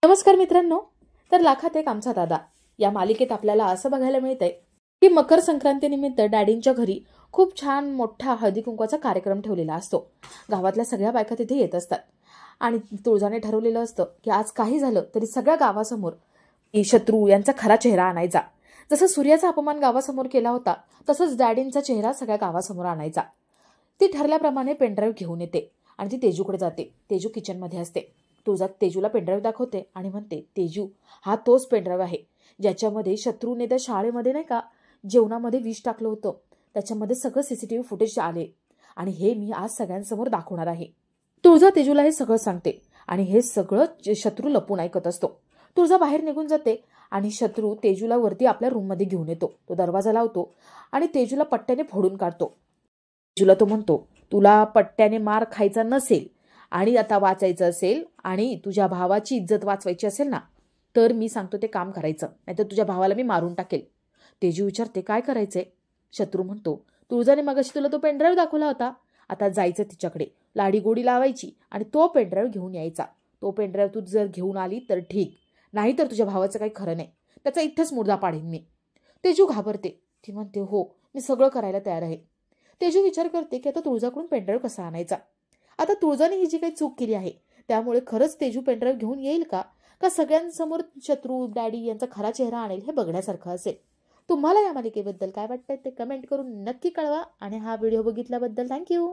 नमस्कार मित्रांनो. तर लाखात एक आमचा दादा या मालिकेत आपल्याला असं बघायला मिळतंय की मकर संक्रांतीनिमित्त डॅडींच्या घरी खूप छान मोठा हळदी कुंकवाचा कार्यक्रम ठेवलेला असतो. गावातल्या सगळ्या बायका तिथे येत असतात आणि तुळजाने ठरवलेलं असतं की आज काही झालं तरी सगळ्या गावासमोर शत्रू यांचा खरा चेहरा आणायचा. जसं सूर्याचा अपमान गावासमोर केला होता तसंच डॅडींचा चेहरा सगळ्या गावासमोर आणायचा. ती ठरल्याप्रमाणे पेनड्राईव्ह घेऊन येते आणि ती तेजूकडे जाते. तेजू किचनमध्ये असते. तुळजा तेजूला पेनड्राईव्ह दाखवते आणि म्हणते, तेजू हा तोच पेनड्राईव्ह आहे ज्याच्यामध्ये शत्रूने त्या शाळेमध्ये नाही का जेवणामध्ये विष टाकलं होतं. त्याच्यामध्ये सगळं सीसीटीव्ही फुटेज आले आणि हे मी आज सगळ्यांसमोर दाखवणार आहे. तुळजा तेजूला हे सगळं सांगते आणि हे सगळं शत्रू लपून ऐकत असतो. तुळजा बाहेर निघून जाते आणि शत्रू तेजूला वरती आपल्या रूममध्ये घेऊन येतो. तो दरवाजा लावतो आणि तेजूला पट्ट्याने फोडून काढतो. तेजूला तो म्हणतो, तुला पट्ट्याने मार खायचा नसेल आणि आता वाचायचं असेल आणि तुझ्या भावाची इज्जत वाचवायची असेल ना, तर मी सांगतो ते काम करायचं, नाहीतर तुझ्या भावाला मी मारून टाकेल. तेजू विचारते, काय करायचंय? शत्रू म्हणतो, तुळजाने मगाशी तुला तो पेनड्राईव्ह दाखवला होता, आता जायचं तिच्याकडे, लाडी गोडी लावायची आणि तो पेनड्राईव्ह घेऊन यायचा. तो पेनड्राईव्ह तू जर घेऊन आली तर ठीक, नाही तर तुझ्या भावाचं काही खरं नाही, त्याचा इथंच मुर्दा पाडेन मी. तेजू घाबरते. ती म्हणते, हो मी सगळं करायला तयार आहे. तेजू विचार करते की आता तुळजाकडून पेनड्राईव्ह कसा आणायचा. आता तुळजाने ही जी काही चूक केली आहे त्यामुळे खरंच तेजू पेनड्राईव्ह घेऊन येईल का सगळ्यांसमोर शत्रू डॅडी यांचा खरा चेहरा आणेल हे बघण्यासारखं असेल. तुम्हाला या मालिकेबद्दल काय वाटतंय ते कमेंट करून नक्की कळवा आणि हा व्हिडिओ बघितल्याबद्दल थँक्यू.